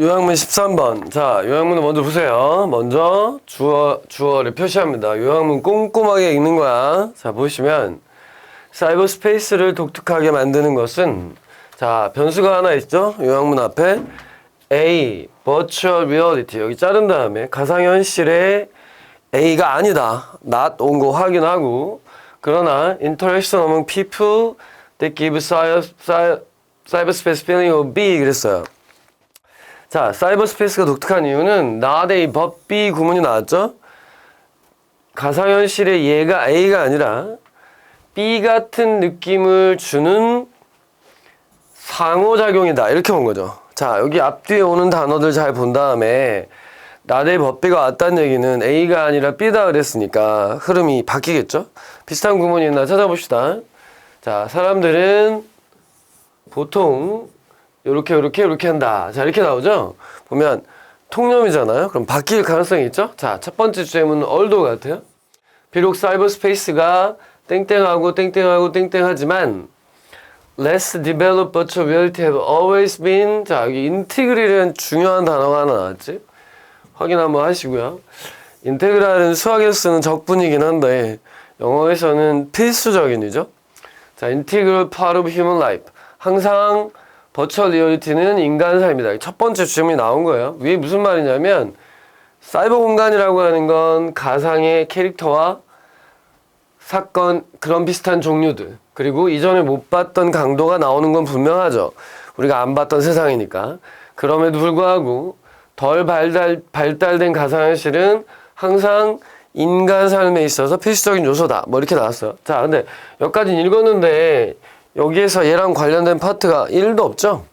요약문 13번. 자, 요약문을 먼저 보세요. 먼저 주어를 표시합니다. 요약문 꼼꼼하게 읽는 거야. 자, 보시면 사이버 스페이스를 독특하게 만드는 것은, 자, 변수가 하나 있죠? 요약문 앞에 A, virtual reality, 여기 자른 다음에 가상현실의 A가 아니다, not 온 거 확인하고, 그러나 interaction among people that give cyberspace feeling of B 그랬어요. 자, 사이버 스페이스가 독특한 이유는 not A but B 구문이 나왔죠? 가상현실의 얘가 A가 아니라 B 같은 느낌을 주는 상호작용이다, 이렇게 본 거죠. 자, 여기 앞뒤에 오는 단어들 잘 본 다음에 not A but B가 왔다는 얘기는 A가 아니라 B다 그랬으니까 흐름이 바뀌겠죠? 비슷한 구문이 있나 찾아봅시다. 자, 사람들은 보통 요렇게 한다. 자, 이렇게 나오죠? 보면 통념이잖아요. 그럼 바뀔 가능성이 있죠? 자, 첫 번째 주제문은 although 같아요. 비록 사이버 스페이스가 땡땡하고 땡땡하지만 less developed virtual reality have always been, 자, 여기 인티그리라는 중요한 단어가 하나 나왔지? 확인 한번 하시고요. 인테그랄은 수학에서 쓰는 적분이긴 한데 영어에서는 필수적인이죠. 자, integral part of human life. 항상 버추얼 리얼리티는 인간 삶이다. 첫 번째 주제문이 나온 거예요. 위에 무슨 말이냐면 사이버 공간이라고 하는 건 가상의 캐릭터와 사건, 그런 비슷한 종류들, 그리고 이전에 못 봤던 강도가 나오는 건 분명하죠. 우리가 안 봤던 세상이니까. 그럼에도 불구하고 덜 발달된 가상현실은 항상 인간 삶에 있어서 필수적인 요소다. 뭐 이렇게 나왔어요. 자, 근데 여기까지 읽었는데 여기에서 얘랑 관련된 파트가 1도 없죠?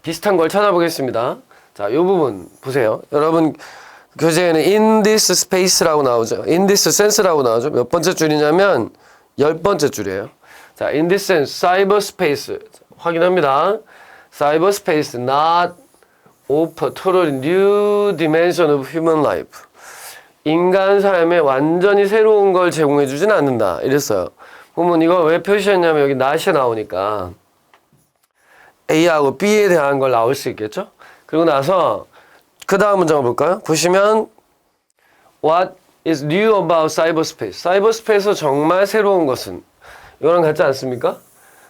비슷한 걸 찾아보겠습니다. 자, 이 부분 보세요. 여러분 교재에는 in this space라고 나오죠. in this sense라고 나오죠. 몇 번째 줄이냐면 10번째 줄이에요. 자, in this sense, cyberspace 확인합니다. cyberspace not offer totally new dimension of human life. 인간 삶에 완전히 새로운 걸 제공해 주진 않는다. 이랬어요. 보면 이거 왜 표시했냐면 여기 not이 나오니까 A하고 B에 대한 걸 나올 수 있겠죠? 그리고 나서 그 다음 문장을 볼까요? 보시면 What is new about cyberspace? 사이버스페이스에서 정말 새로운 것은, 이거랑 같지 않습니까?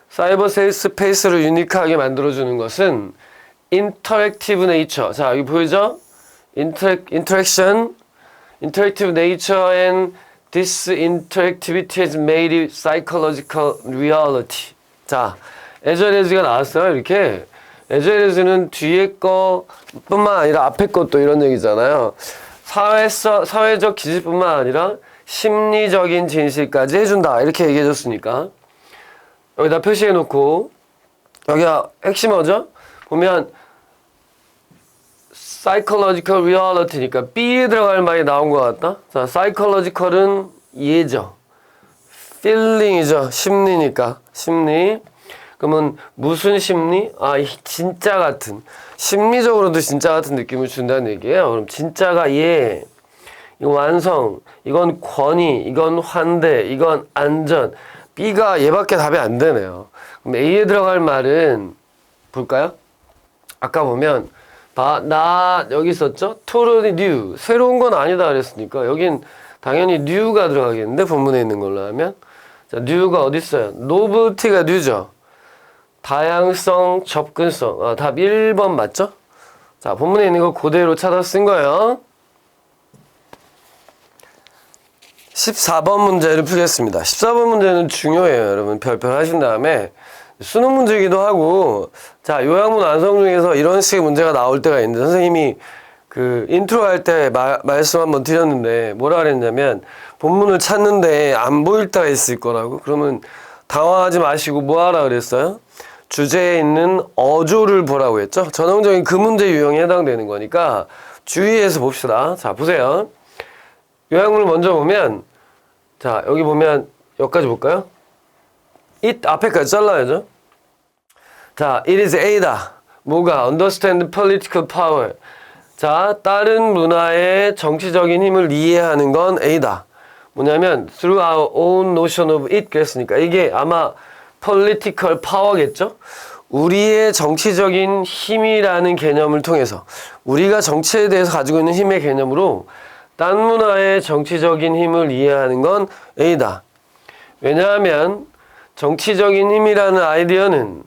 사이버스페이스를 유니크하게 만들어주는 것은 interactive nature. 자, 여기 보이죠? interaction, interactive nature and this interactivity has made it psychological reality. 자, as well as가 나왔어요. 이렇게 as well as는 뒤에 거뿐만 아니라 앞에 것도 이런 얘기잖아요. 사회적 기질뿐만 아니라 심리적인 진실까지 해준다, 이렇게 얘기해줬으니까 여기다 표시해놓고, 여기가 핵심 뭐죠? 보면 psychological reality니까 B에 들어갈 말이 나온 것 같다. 자, psychological은 예죠. feeling이죠. 심리니까. 심리. 그러면 무슨 심리? 아, 진짜 같은. 심리적으로도 진짜 같은 느낌을 준다는 얘기예요. 그럼 진짜가 예. 이건 완성. 이건 권위. 이건 환대. 이건 안전. B가 얘밖에 답이 안 되네요. 그럼 A에 들어갈 말은 볼까요? 아까 보면 나 여기 있었죠? totally new. 새로운 건 아니다 그랬으니까 여긴 당연히 new가 들어가겠는데, 본문에 있는 걸로 하면. 자, new가 어디 있어요? novelty가 new죠. 다양성, 접근성. 답 1번 맞죠? 자, 본문에 있는 거 그대로 찾아 쓴 거예요. 14번 문제를 풀겠습니다. 14번 문제는 중요해요. 여러분 별표 하신 다음에 수능 문제이기도 하고, 자, 요약문 완성 중에서 이런 식의 문제가 나올 때가 있는데, 선생님이 그 인트로 할 때 말씀 한번 드렸는데 뭐라 그랬냐면 본문을 찾는데 안 보일 때가 있을 거라고. 그러면 당황하지 마시고 뭐 하라 그랬어요? 주제에 있는 어조를 보라고 했죠. 전형적인 그 문제 유형에 해당되는 거니까 주의해서 봅시다. 자, 보세요. 요약문을 먼저 보면, 자, 여기 보면 여기까지 볼까요? it 앞에까지 잘라야죠. 자, it is A다. 뭐가? understand political power. 자, 다른 문화의 정치적인 힘을 이해하는 건 A다. 뭐냐면 through our own notion of it 그랬으니까 이게 아마 political power겠죠? 우리의 정치적인 힘이라는 개념을 통해서 우리가 정치에 대해서 가지고 있는 힘의 개념으로 딴 문화의 정치적인 힘을 이해하는 건 A다. 왜냐하면 정치적인 힘이라는 아이디어는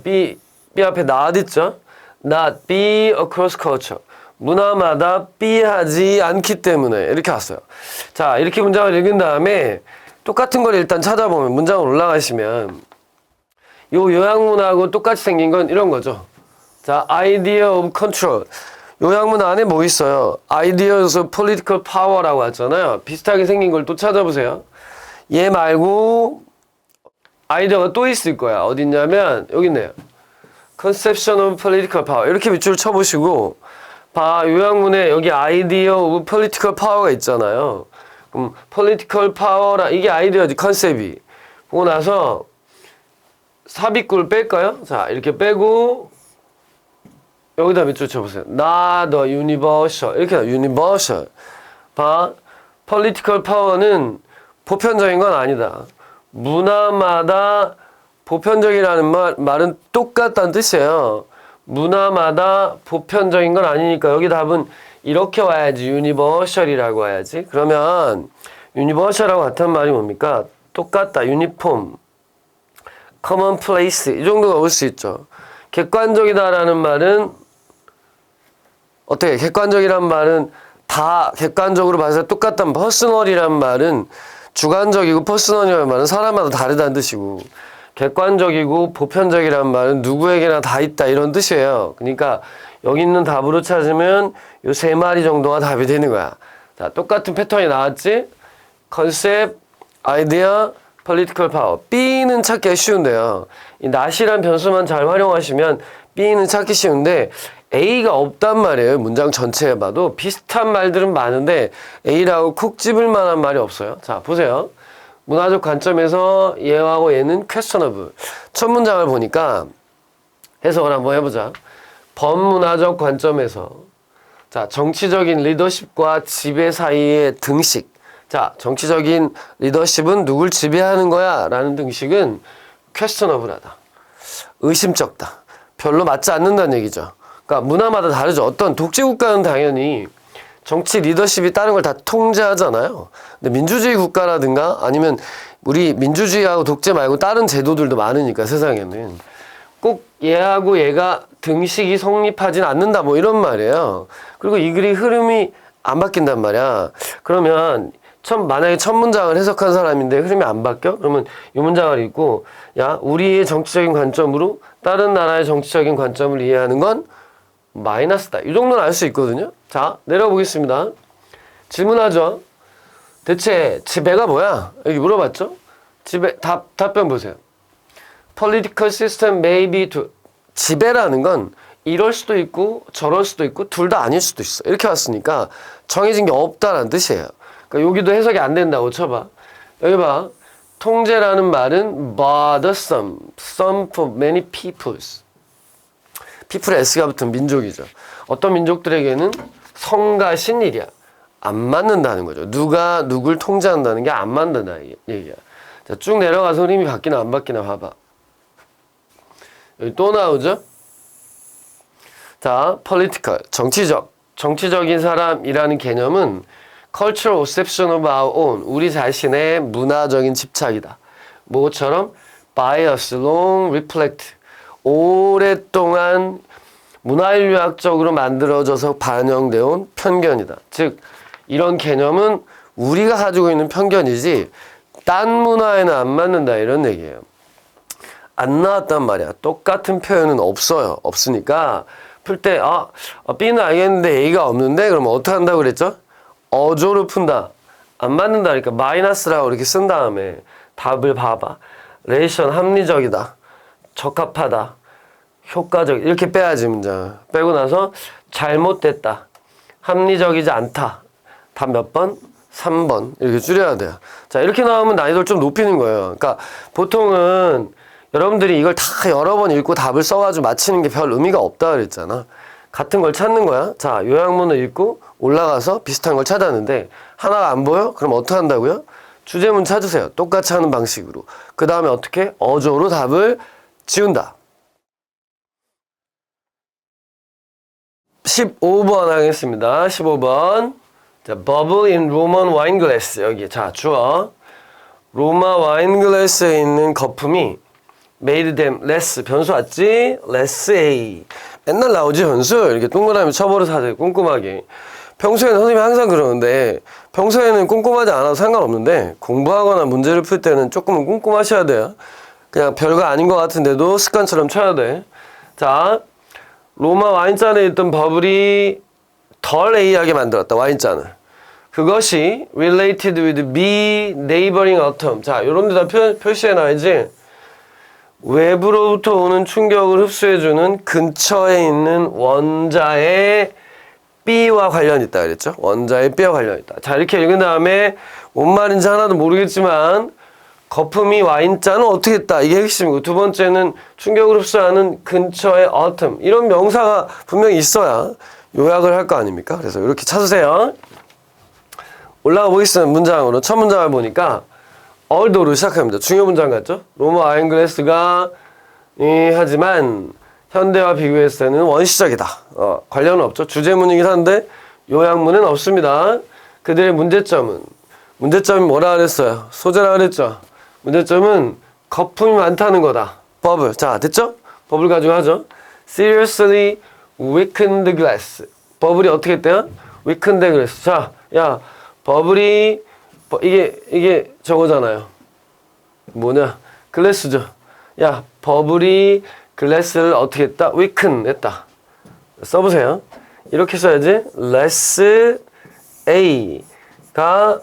B 앞에 not 있죠? not be across culture. 문화마다 B하지 않기 때문에 이렇게 왔어요. 자, 이렇게 문장을 읽은 다음에 똑같은 걸 일단 찾아보면 문장을 올라가시면 요 요양문하고 똑같이 생긴 건 이런 거죠. 자, idea of control. 요양문 안에 뭐 있어요? ideas of political power라고 했잖아요. 비슷하게 생긴 걸 또 찾아보세요. 얘 말고 아이디어가 또 있을 거야. 어디 있냐면 여기 있네요. conception of political power. 이렇게 밑줄 쳐보시고 봐. 요양문에 여기 idea of political power가 있잖아요. 그럼 political power라 이게 아이디어지 컨셉이. 보고 나서 삽입구를 뺄까요? 자, 이렇게 빼고 여기다 밑줄 쳐보세요. not the universal. 이렇게 universal. 봐. political power는 보편적인 건 아니다. 문화마다 보편적이라는 말은 똑같다는 뜻이에요. 문화마다 보편적인 건 아니니까 여기 답은 이렇게 와야지. universal이라고 와야지. 그러면 universal하고 같은 말이 뭡니까? 똑같다. uniform. commonplace. 이 정도가 올 수 있죠. 객관적이다라는 말은 어떻게? 객관적이란 말은 다 객관적으로 봐서 똑같단 personal이란 말은 주관적이고 퍼스널이라는 말은 사람마다 다르다는 뜻이고 객관적이고 보편적이라는 말은 누구에게나 다 있다 이런 뜻이에요. 그러니까 여기 있는 답으로 찾으면 요 세 마리 정도가 답이 되는 거야. 자, 똑같은 패턴이 나왔지? 컨셉, 아이디어, political power. B는 찾기가 쉬운데요. 이 not이란 변수만 잘 활용하시면 B는 찾기 쉬운데 A가 없단 말이에요. 문장 전체에 봐도 비슷한 말들은 많은데 A라고 콕 집을 만한 말이 없어요. 자, 보세요. 문화적 관점에서 얘하고 얘는 questionable. 첫 문장을 보니까 해석을 한번 해보자. 범문화적 관점에서 자, 정치적인 리더십과 지배 사이의 등식. 자, 정치적인 리더십은 누굴 지배하는 거야? 라는 등식은 questionable하다. 의심쩍다. 별로 맞지 않는다는 얘기죠. 그러니까 문화마다 다르죠. 어떤 독재국가는 당연히 정치 리더십이 다른 걸 다 통제하잖아요. 근데 민주주의 국가라든가 아니면 우리 민주주의하고 독재 말고 다른 제도들도 많으니까 세상에는 꼭 얘하고 얘가 등식이 성립하진 않는다 뭐 이런 말이에요. 그리고 이 글의 흐름이 안 바뀐단 말이야. 그러면 만약에 첫 문장을 해석한 사람인데 흐름이 안 바뀌어? 그러면 이 문장을 읽고 야, 우리의 정치적인 관점으로 다른 나라의 정치적인 관점을 이해하는 건 마이너스다. 이 정도는 알 수 있거든요. 자, 내려보겠습니다. 질문하죠. 대체 지배가 뭐야? 여기 물어봤죠? 답변 보세요. Political system may be to. 지배라는 건 이럴 수도 있고 저럴 수도 있고 둘 다 아닐 수도 있어. 이렇게 왔으니까 정해진 게 없다라는 뜻이에요. 그러니까 여기도 해석이 안 된다고 쳐봐. 여기 봐. 통제라는 말은 bothersome, some for many peoples. people에 S가 붙은 민족이죠. 어떤 민족들에게는 성가신 일이야. 안 맞는다는 거죠. 누가 누굴 통제한다는 게 안 맞는다 얘기야. 자, 쭉 내려가서 흐름이 바뀌나 안 바뀌나 봐봐. 여기 또 나오죠? 자, political, 정치적인 사람이라는 개념은 cultural perception of our own, 우리 자신의 문화적인 집착이다. 뭐처럼 bias, long reflect, 오랫동안 문화인류학적으로 만들어져서 반영되어 온 편견이다. 즉, 이런 개념은 우리가 가지고 있는 편견이지 딴 문화에는 안 맞는다 이런 얘기예요. 안 나왔단 말이야. 똑같은 표현은 없어요. 없으니까 풀 때 B는 알겠는데 A가 없는데 그러면 어떻게 한다고 그랬죠? 어조를 푼다. 안 맞는다 그러니까 마이너스라고 이렇게 쓴 다음에 답을 봐봐. 레이션 합리적이다. 적합하다. 효과적 이렇게 빼야지 문장. 빼고 나서 잘못됐다. 합리적이지 않다. 답 몇 번? 3번. 이렇게 줄여야 돼요. 자, 이렇게 나오면 난이도를 좀 높이는 거예요. 그러니까 보통은 여러분들이 이걸 다 여러 번 읽고 답을 써가지고 맞히는 게 별 의미가 없다 그랬잖아. 같은 걸 찾는 거야. 자, 요약문을 읽고 올라가서 비슷한 걸 찾았는데 하나가 안 보여? 그럼 어떻게 한다고요? 주제문 찾으세요. 똑같이 하는 방식으로. 그 다음에 어떻게? 어조로 답을 지운다. 15번 하겠습니다. 15번. 자, bubble in Roman wine glass. 여기. 자, 주어. 로마 와인 글래스에 있는 거품이 made them less. 변수 왔지? less A. 맨날 나오지, 변수? 이렇게 동그라미 쳐버려서 하세요. 꼼꼼하게. 평소에는 선생님이 항상 그러는데, 평소에는 꼼꼼하지 않아도 상관없는데, 공부하거나 문제를 풀 때는 조금은 꼼꼼하셔야 돼요. 그냥 별거 아닌 것 같은데도 습관처럼 쳐야 돼. 자, 로마 와인잔에 있던 버블이 덜 A하게 만들었다, 와인잔을. 그것이 related with B neighboring atom. 자, 요런 데다 표시해놔야지. 외부로부터 오는 충격을 흡수해주는 근처에 있는 원자의 B와 관련이 있다 그랬죠? 원자의 B와 관련이 있다. 자, 이렇게 읽은 다음에 뭔 말인지 하나도 모르겠지만 거품이 와인잔은 어떻게 했다. 이게 핵심이고, 두 번째는 충격을 흡수하는 근처의 atom. 이런 명사가 분명히 있어야 요약을 할 거 아닙니까? 그래서 이렇게 찾으세요. 올라가 보겠습니다. 문장으로. 첫 문장을 보니까 although로 시작합니다. 중요 문장 같죠? 로마 와인 글래스가 하지만 현대와 비교했을 때는 원시적이다. 관련은 없죠. 주제문이긴 한데 요약문은 없습니다. 그들의 문제점이 뭐라 그랬어요? 소재라 그랬죠? 문제점은 거품이 많다는 거다. 버블. 자, 됐죠? 버블 가지고 하죠. seriously weakened glass. 버블이 어떻게 했대요? weakened glass. 자, 야, 버블이 이게 저거잖아요. 뭐냐? 글래스죠. 야, 버블이 글래스를 어떻게 했다? weaken 했다. 써보세요. 이렇게 써야지. less A가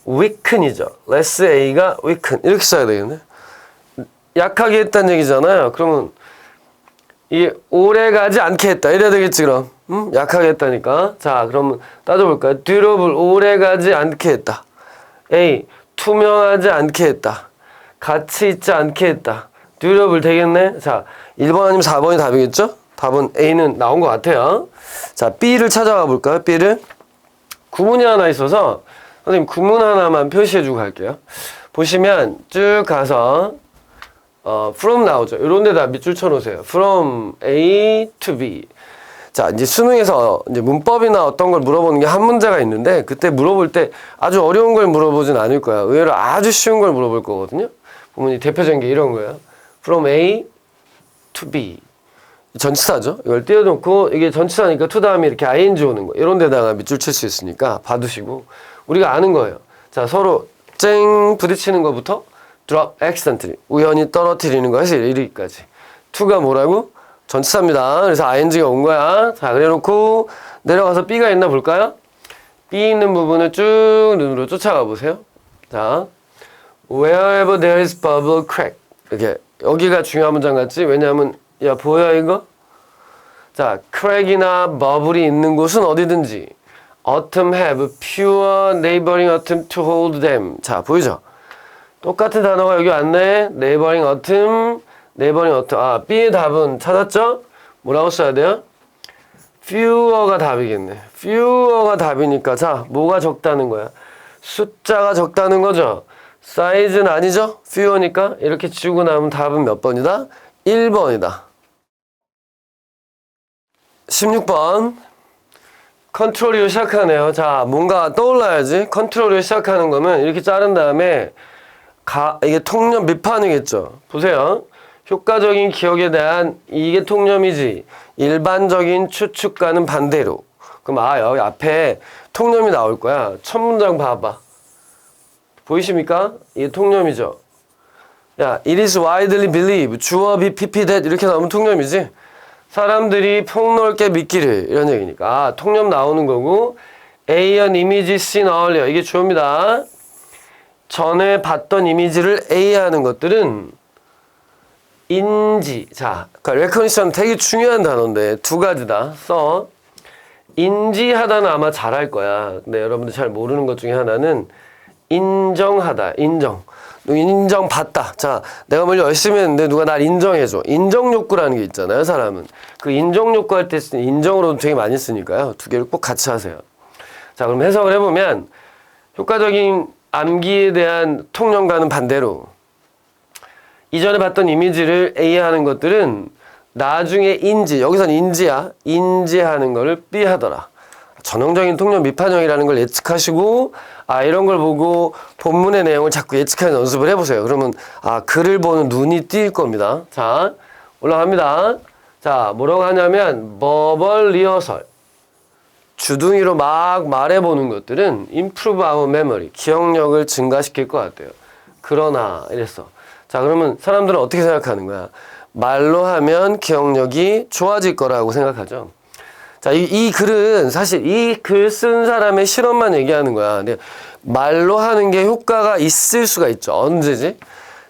weaken이죠. less A가 weaken. 이렇게 써야 되겠네. 약하게 했다는 얘기잖아요. 그러면 이게 오래가지 않게 했다. 이래야 되겠지, 그럼. 약하게 했다니까. 자, 그러면 따져볼까요? durable, 오래가지 않게 했다. A, 투명하지 않게 했다. 가치 있지 않게 했다. durable 되겠네. 자, 1번 아니면 4번이 답이겠죠? 답은 A는 나온 것 같아요. 자, B를 찾아가 볼까요? B를. 구문이 하나 있어서 선생님 구문 하나만 표시해주고 갈게요. 보시면 쭉 가서 from 나오죠. 이런 데다 밑줄 쳐놓으세요. from A to B. 자, 이제 수능에서 이제 문법이나 어떤 걸 물어보는 게 한 문제가 있는데, 그때 물어볼 때 아주 어려운 걸 물어보진 않을 거야. 의외로 아주 쉬운 걸 물어볼 거거든요. 보면 대표적인 게 이런 거예요. from A to B. 전치사죠. 이걸 띄워놓고, 이게 전치사니까 to 다음에 이렇게 ing 오는 거. 이런 데다가 밑줄 칠 수 있으니까 봐두시고, 우리가 아는 거예요. 자, 서로 쨍 부딪히는 것부터 drop accidentally. 우연히 떨어뜨리는 거 해서 이르기까지. to가 뭐라고? 전치사입니다. 그래서 ing가 온 거야. 자, 그래 놓고 내려가서 B가 있나 볼까요? B 있는 부분을 쭉 눈으로 쫓아가 보세요. 자, wherever there is bubble crack. 이렇게 여기가 중요한 문장 같지? 왜냐하면 야, 보여 이거? 자, crack이나 bubble이 있는 곳은 어디든지 atom have pure neighboring atom to hold them. 자, 보이죠? 똑같은 단어가 여기 왔네. neighboring atom. 네이버링 어떤, B의 답은 찾았죠? 뭐라고 써야 돼요? fewer가 답이겠네. fewer가 답이니까, 자, 뭐가 적다는 거야? 숫자가 적다는 거죠? 사이즈는 아니죠? fewer니까, 이렇게 지우고 나면 답은 몇 번이다? 1번이다. 16번. 컨트롤로 시작하네요. 자, 뭔가 떠올라야지. 컨트롤로 시작하는 거면 이렇게 자른 다음에, 이게 통념 밑판이겠죠? 보세요. 효과적인 기억에 대한 이게 통념이지 일반적인 추측과는 반대로. 그럼 여기 앞에 통념이 나올 거야. 첫 문장 봐봐. 보이십니까? 이게 통념이죠. 야, it is widely believed. 주어 PP that 이렇게 나오면 통념이지. 사람들이 폭넓게 믿기를 이런 얘기니까. 통념 나오는 거고 A한 이미지 seen earlier. 이게 주어입니다. 전에 봤던 이미지를 A하는 것들은 인지. 자, 그러니까 recognition 되게 중요한 단어인데 두 가지다. 써. 인지하다는 아마 잘할 거야. 근데 여러분들 잘 모르는 것 중에 하나는 인정하다. 인정받다. 자, 내가 뭘 열심히 했는데 누가 날 인정해줘. 인정욕구라는 게 있잖아요, 사람은. 그 인정욕구 할 때 쓰는 인정으로도 되게 많이 쓰니까요. 두 개를 꼭 같이 하세요. 자, 그럼 해석을 해보면 효과적인 암기에 대한 통념과는 반대로 이전에 봤던 이미지를 A하는 것들은 나중에 인지, 여기선 인지야. 인지하는 거를 B 하더라. 전형적인 통념 미판형이라는 걸 예측하시고, 이런 걸 보고 본문의 내용을 자꾸 예측하는 연습을 해보세요. 그러면, 글을 보는 눈이 띄일 겁니다. 자, 올라갑니다. 자, 뭐라고 하냐면, 버벌 리허설. 주둥이로 막 말해보는 것들은 improve our memory. 기억력을 증가시킬 것 같아요. 그러나, 이랬어. 자, 그러면 사람들은 어떻게 생각하는 거야? 말로 하면 기억력이 좋아질 거라고 생각하죠. 자, 이 글은 사실 이 글 쓴 사람의 실험만 얘기하는 거야. 근데 말로 하는 게 효과가 있을 수가 있죠. 언제지?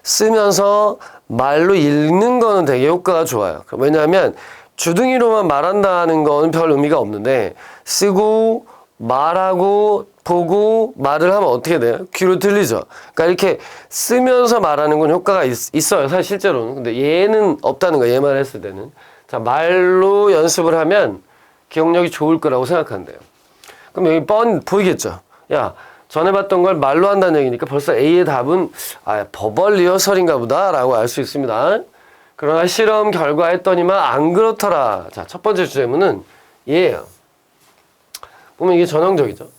쓰면서 말로 읽는 거는 되게 효과가 좋아요. 왜냐하면 주둥이로만 말한다는 건 별 의미가 없는데 쓰고 말하고 보고 말을 하면 어떻게 돼요? 귀로 들리죠. 그러니까 이렇게 쓰면서 말하는 건 효과가 있어요. 사실 실제로는. 근데 얘는 없다는 거야. 얘만 했을 때는. 자, 말로 연습을 하면 기억력이 좋을 거라고 생각한대요. 그럼 여기 보이겠죠? 야, 전에 봤던 걸 말로 한다는 얘기니까 벌써 A의 답은 버벌 리허설인가 보다 라고 알 수 있습니다. 그러나 실험 결과 했더니만 안 그렇더라. 자, 첫 번째 주제문은 얘예요. 보면 이게 전형적이죠.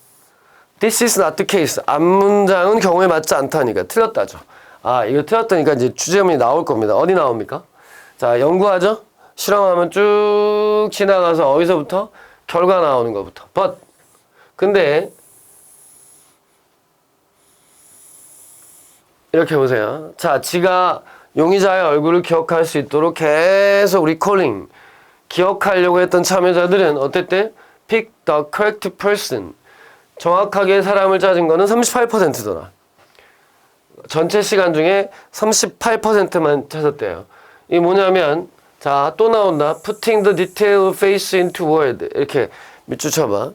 This is not the case. 앞문장은 경우에 맞지 않다니까 틀렸다죠. 이거 틀렸다니까 이제 주제문이 나올 겁니다. 어디 나옵니까? 자, 연구하죠? 실험하면 쭉 지나가서 어디서부터? 결과 나오는 것부터. But 근데 이렇게 보세요. 자, 지가 용의자의 얼굴을 기억할 수 있도록 계속 리콜링 기억하려고 했던 참여자들은 어땠대? Pick the correct person. 정확하게 사람을 찾은 거는 38%더라. 전체 시간 중에 38%만 찾았대요. 이게 뭐냐면 자, 또 나온다. Putting the detailed face into word. 이렇게 밑줄 쳐봐.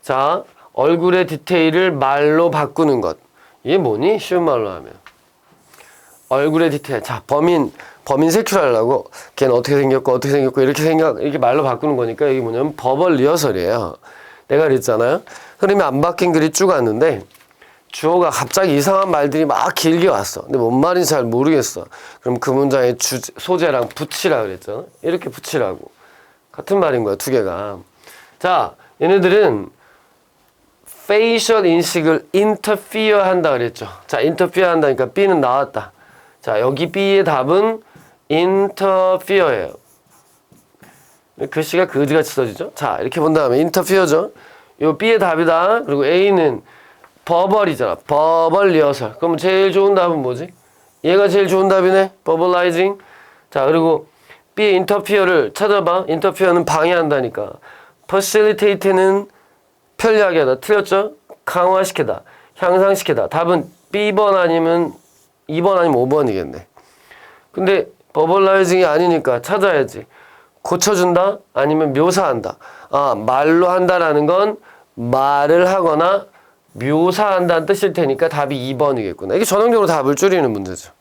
자, 얼굴의 디테일을 말로 바꾸는 것. 이게 뭐니? 쉬운 말로 하면. 얼굴의 디테일. 자, 범인 세큐하려고 걔는 어떻게 생겼고 이렇게 말로 바꾸는 거니까 이게 뭐냐면 버벌 리허설이에요. 내가 그랬잖아요. 흐름이 안 바뀐 글이 쭉 왔는데 주어가 갑자기 이상한 말들이 막 길게 왔어. 근데 뭔 말인지 잘 모르겠어. 그럼 그 문장의 소재랑 붙이라 그랬잖아. 이렇게 붙이라고. 같은 말인 거야, 두 개가. 자, 얘네들은 facial 인식을 interfere 한다 그랬죠. 자, interfere 한다니까 B는 나왔다. 자, 여기 B의 답은 interfere예요. 글씨가 그지같이 써지죠. 자, 이렇게 본 다음에 interfere죠. 요 B의 답이다. 그리고 A는 버벌이잖아. 버벌 리허설. 그럼 제일 좋은 답은 뭐지? 얘가 제일 좋은 답이네. 버벌라이징. 자, 그리고 B의 interfere를 찾아봐. interfere는 방해한다니까. facilitate는 편리하게 하다. 틀렸죠? 강화시키다. 향상시키다. 답은 B번 아니면 2번 아니면 5번이겠네. 근데 버벌라이징이 아니니까 찾아야지. 고쳐준다? 아니면 묘사한다. 말로 한다라는 건 말을 하거나 묘사한다는 뜻일 테니까 답이 2번이겠구나. 이게 전형적으로 답을 줄이는 문제죠.